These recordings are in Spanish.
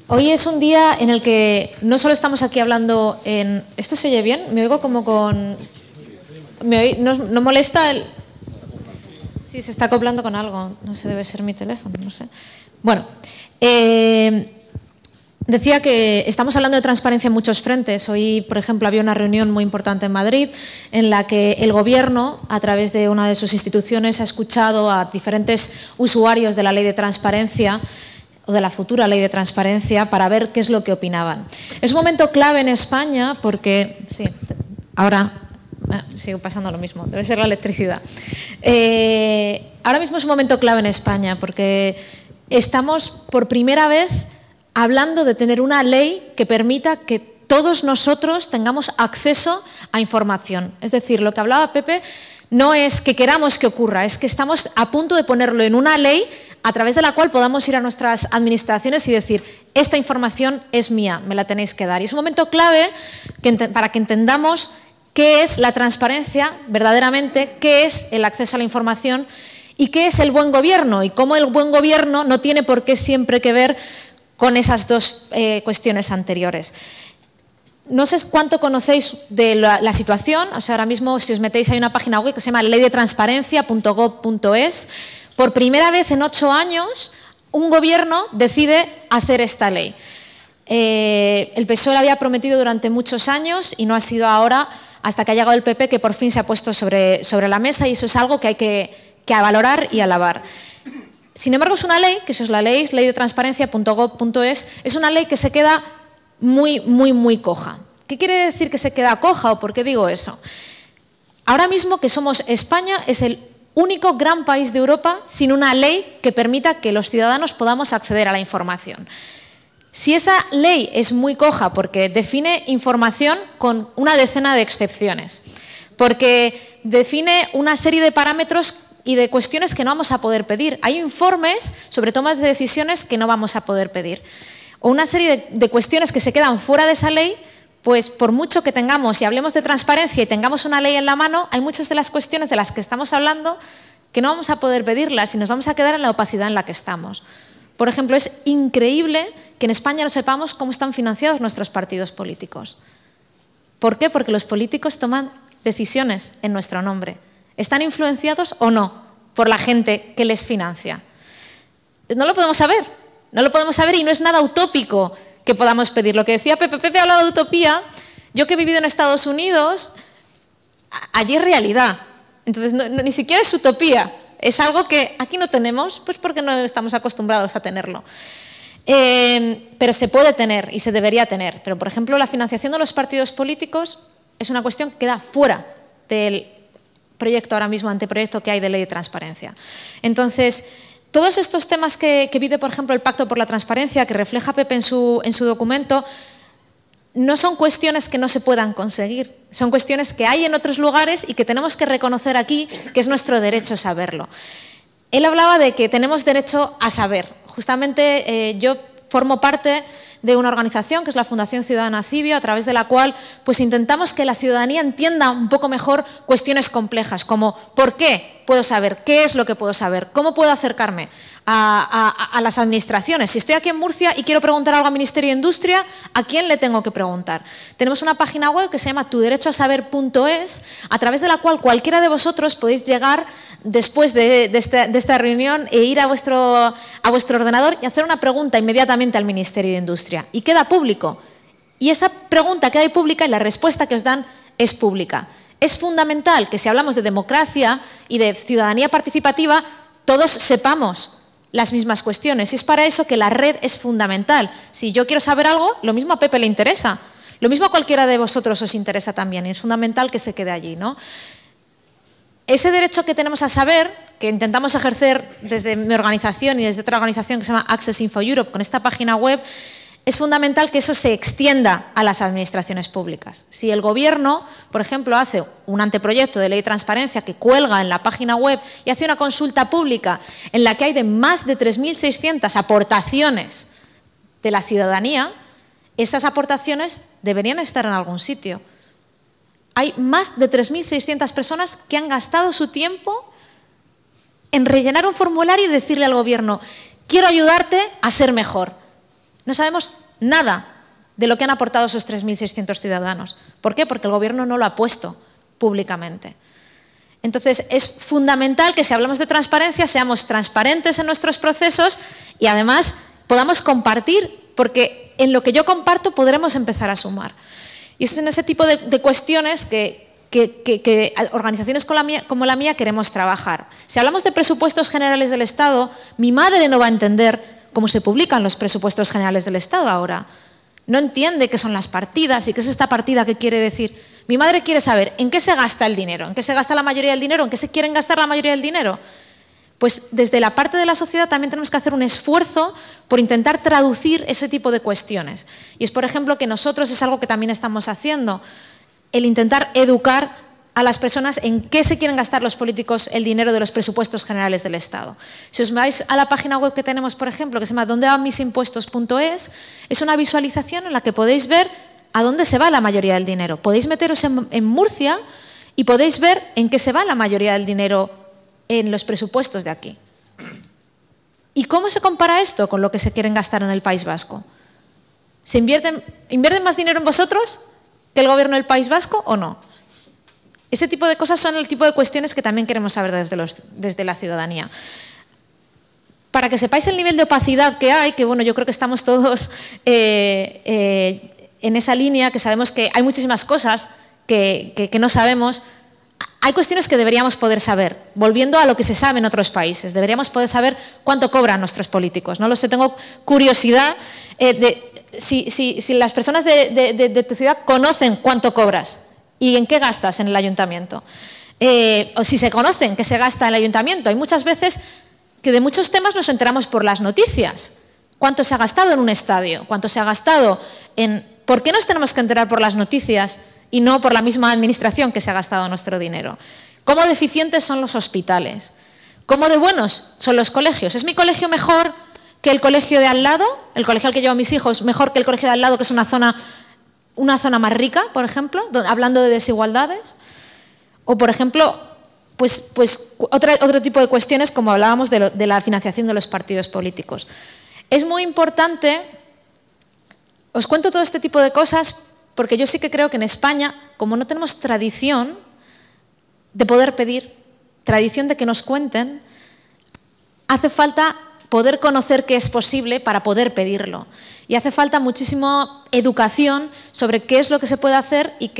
Hoy es un día en el que no solo estamos aquí hablando en... ¿Esto se oye bien? Me oigo como con... ¿No molesta el...? Sí, se está acoplando con algo. No sé, debe ser mi teléfono, no sé. Bueno, decía que estamos hablando de transparencia en muchos frentes. Hoy, por ejemplo, había una reunión muy importante en Madrid en la que el Gobierno, a través de una de sus instituciones, ha escuchado a diferentes usuarios de la Ley de Transparencia o de la futura Ley de Transparencia para ver qué es lo que opinaban. Es un momento clave en España porque... Sí, ahora sigo pasando lo mismo, debe ser la electricidad. Ahora mismo es un momento clave en España porque estamos por primera vez hablando de tener una ley que permita que todos nosotros tengamos acceso a información. Es decir, lo que hablaba Pepe no es que queramos que ocurra, es que estamos a punto de ponerlo en una ley a través de la cual podamos ir a nuestras administraciones y decir, esta información es mía, me la tenéis que dar. Y es un momento clave para que entendamos qué es la transparencia verdaderamente, qué es el acceso a la información y qué es el buen gobierno y cómo el buen gobierno no tiene por qué siempre que ver con esas dos cuestiones anteriores. No sé cuánto conocéis de la situación, o sea, ahora mismo si os metéis hay una página web que se llama leydetransparencia.gov.es. Por primera vez en 8 años, un gobierno decide hacer esta ley. El PSOE la había prometido durante muchos años y no ha sido ahora, hasta que ha llegado el PP, que por fin se ha puesto sobre la mesa, y eso es algo que hay que valorar y alabar. Sin embargo, es una ley, que eso es la ley, leydetransparencia.gov.es, es una ley que se queda muy coja. ¿Qué quiere decir que se queda coja o por qué digo eso? Ahora mismo que somos España, es el único gran país de Europa sin una ley que permita que los ciudadanos podamos acceder a la información. Si esa ley es muy coja porque define información con una decena de excepciones, porque define una serie de parámetros y de cuestiones que no vamos a poder pedir. Hay informes sobre tomas de decisiones que no vamos a poder pedir. O una serie de cuestiones que se quedan fuera de esa ley, pues por mucho que tengamos y hablemos de transparencia y tengamos una ley en la mano, hay muchas de las cuestiones de las que estamos hablando que no vamos a poder pedirlas y nos vamos a quedar en la opacidad en la que estamos. Por ejemplo, es increíble que en España no sepamos cómo están financiados nuestros partidos políticos. ¿Por qué? Porque los políticos toman decisiones en nuestro nombre. ¿Están influenciados o no por la gente que les financia? No lo podemos saber, y no es nada utópico que podamos pedir. Lo que decía Pepe hablaba de utopía. Yo que he vivido en Estados Unidos, allí es realidad. Entonces, ni siquiera es utopía. Es algo que aquí no tenemos, pues porque no estamos acostumbrados a tenerlo. Pero se puede tener y se debería tener. Pero, por ejemplo, la financiación de los partidos políticos es una cuestión que queda fuera del proyecto ahora mismo, anteproyecto que hay de ley de transparencia. Entonces, todos estos temas que pide, por ejemplo, el Pacto por la Transparencia, que refleja Pepe en su documento, no son cuestiones que no se puedan conseguir. Son cuestiones que hay en otros lugares y que tenemos que reconocer aquí, que es nuestro derecho saberlo. Él hablaba de que tenemos derecho a saber. Justamente yo formo parte de una organización que es la Fundación Ciudadana Cibio, a través de la cual pues intentamos que la ciudadanía entienda un poco mejor cuestiones complejas, como ¿por qué puedo saber? ¿Qué es lo que puedo saber? ¿Cómo puedo acercarme a las administraciones? Si estoy aquí en Murcia y quiero preguntar algo al Ministerio de Industria, ¿a quién le tengo que preguntar? Tenemos una página web que se llama tuderechoasaber.es, a través de la cual cualquiera de vosotros podéis llegar después de esta reunión e ir a vuestro ordenador y hacer una pregunta inmediatamente al Ministerio de Industria. Y queda público. Y esa pregunta queda ahí pública y la respuesta que os dan es pública. Es fundamental que si hablamos de democracia y de ciudadanía participativa, todos sepamos las mismas cuestiones. Y es para eso que la red es fundamental. Si yo quiero saber algo, lo mismo a Pepe le interesa. Lo mismo a cualquiera de vosotros os interesa también. Y es fundamental que se quede allí, ¿no? Ese derecho que tenemos a saber, que intentamos ejercer desde mi organización y desde otra organización que se llama Access Info Europe, con esta página web, es fundamental que eso se extienda a las administraciones públicas. Si el Gobierno, por ejemplo, hace un anteproyecto de ley de transparencia que cuelga en la página web y hace una consulta pública en la que hay de más de 3.600 aportaciones de la ciudadanía, esas aportaciones deberían estar en algún sitio. Hay más de 3.600 personas que han gastado su tiempo en rellenar un formulario y decirle al Gobierno, quiero ayudarte a ser mejor. No sabemos nada de lo que han aportado esos 3.600 ciudadanos. ¿Por qué? Porque el Gobierno no lo ha puesto públicamente. Entonces, es fundamental que si hablamos de transparencia, seamos transparentes en nuestros procesos y además podamos compartir, porque en lo que yo comparto podremos empezar a sumar. Y es en ese tipo de cuestiones que organizaciones como la mía queremos trabajar. Si hablamos de presupuestos generales del Estado, mi madre no va a entender cómo se publican los presupuestos generales del Estado ahora. No entiende qué son las partidas y qué es esta partida, qué quiere decir. Mi madre quiere saber en qué se gasta el dinero, en qué se gasta la mayoría del dinero, en qué se quieren gastar la mayoría del dinero. Pues desde la parte de la sociedad también tenemos que hacer un esfuerzo por intentar traducir ese tipo de cuestiones. Y es, por ejemplo, que nosotros es algo que también estamos haciendo, el intentar educar a las personas en qué se quieren gastar los políticos el dinero de los presupuestos generales del Estado. Si os vais a la página web que tenemos, por ejemplo, que se llama dondevanmisimpuestos.es, es una visualización en la que podéis ver a dónde se va la mayoría del dinero. Podéis meteros en Murcia y podéis ver en qué se va la mayoría del dinero en los presupuestos de aquí. ¿Y cómo se compara esto con lo que se quieren gastar en el País Vasco? ¿Se invierten más dinero en vosotros que el Gobierno del País Vasco o no? Ese tipo de cosas son el tipo de cuestiones que también queremos saber desde la ciudadanía. Para que sepáis el nivel de opacidad que hay, que bueno, yo creo que estamos todos en esa línea, que sabemos que hay muchísimas cosas que no sabemos. Hay cuestiones que deberíamos poder saber, volviendo a lo que se sabe en otros países. Deberíamos poder saber cuánto cobran nuestros políticos. No lo sé, tengo curiosidad si las personas de tu ciudad conocen cuánto cobras y en qué gastas en el ayuntamiento. O si se conocen qué se gasta en el ayuntamiento. Hay muchas veces que de muchos temas nos enteramos por las noticias. ¿Cuánto se ha gastado en un estadio? ¿Cuánto se ha gastado en...? ¿Por qué nos tenemos que enterar por las noticias y no por la misma administración que se ha gastado nuestro dinero? ¿Cómo de eficientes son los hospitales? ¿Cómo de buenos son los colegios? ¿Es mi colegio mejor que el colegio de al lado? ¿El colegio al que llevo a mis hijos mejor que el colegio de al lado, que es una zona más rica, por ejemplo, hablando de desigualdades? O, por ejemplo, pues otro tipo de cuestiones, como hablábamos de la financiación de los partidos políticos. Es muy importante, os cuento todo este tipo de cosas, porque yo sí que creo que en España, como no tenemos tradición de poder pedir, tradición de que nos cuenten, hace falta poder conocer qué es posible para poder pedirlo. Y hace falta muchísima educación sobre qué es lo que se puede hacer y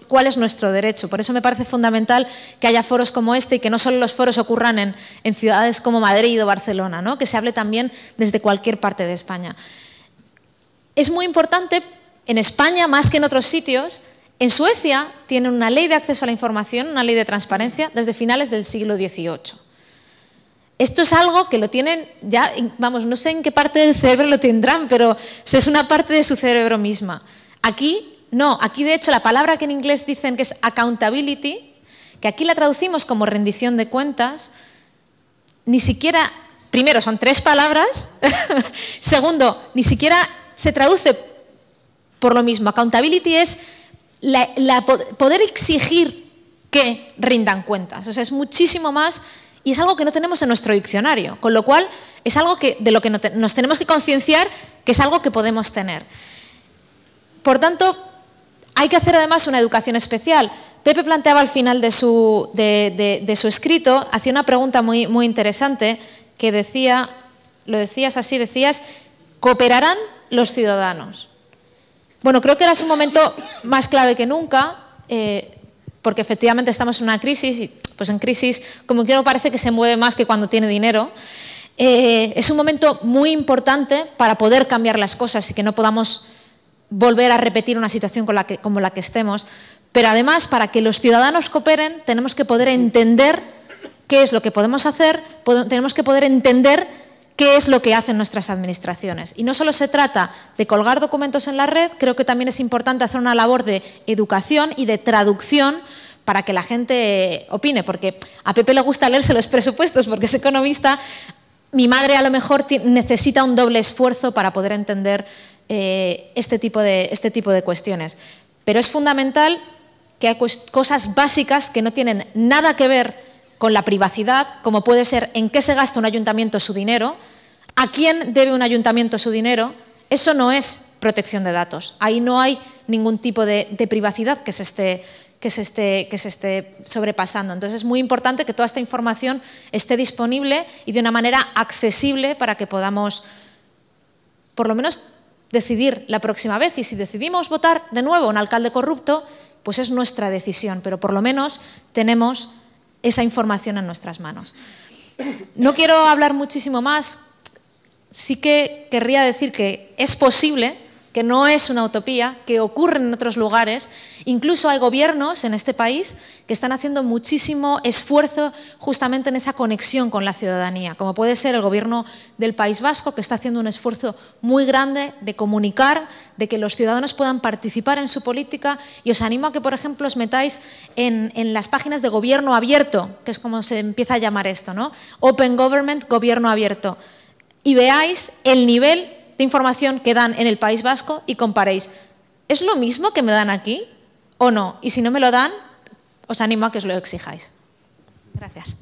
cuál es nuestro derecho. Por eso me parece fundamental que haya foros como este y que no solo los foros ocurran en ciudades como Madrid o Barcelona, ¿no? Que se hable también desde cualquier parte de España. Es muy importante, en España más que en otros sitios, en Suecia tienen una ley de acceso a la información, una ley de transparencia, desde finales del siglo XVIII. Esto es algo que lo tienen ya, vamos, no sé en qué parte del cerebro lo tendrán, pero es una parte de su cerebro misma. Aquí no, aquí de hecho la palabra que en inglés dicen que es accountability, que aquí la traducimos como rendición de cuentas, ni siquiera, primero son 3 palabras, segundo, ni siquiera se traduce por lo mismo. Accountability es poder exigir que rindan cuentas, o sea, es muchísimo más. Y es algo que no tenemos en nuestro diccionario, con lo cual es algo de lo que nos tenemos que concienciar, que es algo que podemos tener. Por tanto, hay que hacer además una educación especial. Pepe planteaba al final de su escrito, hacía una pregunta muy, muy interesante que decía, lo decías así, decías, ¿cooperarán los ciudadanos? Bueno, creo que ahora es un momento más clave que nunca, porque efectivamente estamos en una crisis y pues en crisis como que uno parece que se mueve más que cuando tiene dinero. Es un momento muy importante para poder cambiar las cosas y que no podamos volver a repetir una situación como la que estemos, pero además para que los ciudadanos cooperen tenemos que poder entender qué es lo que podemos hacer, tenemos que poder entender qué es lo que hacen nuestras administraciones. Y no solo se trata de colgar documentos en la red, creo que también es importante hacer una labor de educación y de traducción para que la gente opine, porque a Pepe le gusta leerse los presupuestos porque es economista. Mi madre a lo mejor necesita un doble esfuerzo para poder entender este tipo de cuestiones. Pero es fundamental que hay cosas básicas que no tienen nada que ver con la privacidad, como puede ser en qué se gasta un ayuntamiento su dinero, a quién debe un ayuntamiento su dinero Eso no es protección de datos. Ahí no hay ningún tipo de privacidad que se esté sobrepasando. Entonces es muy importante que toda esta información esté disponible y de una manera accesible para que podamos, por lo menos, decidir la próxima vez. Y si decidimos votar de nuevo a un alcalde corrupto, pues es nuestra decisión, pero por lo menos tenemos esa información en nuestras manos. No quiero hablar muchísimo más. Sí que querría decir que es posible, que no es una utopía, que ocurre en otros lugares. Incluso hay gobiernos en este país que están haciendo muchísimo esfuerzo justamente en esa conexión con la ciudadanía, como puede ser el gobierno del País Vasco, que está haciendo un esfuerzo muy grande de comunicar, de que los ciudadanos puedan participar en su política, y os animo a que, por ejemplo, os metáis en las páginas de gobierno abierto, que es como se empieza a llamar esto, ¿no? Open Government, gobierno abierto, y veáis el nivel de información que dan en el País Vasco y comparéis, ¿es lo mismo que me dan aquí o no? Y si no me lo dan, os animo a que os lo exijáis. Gracias.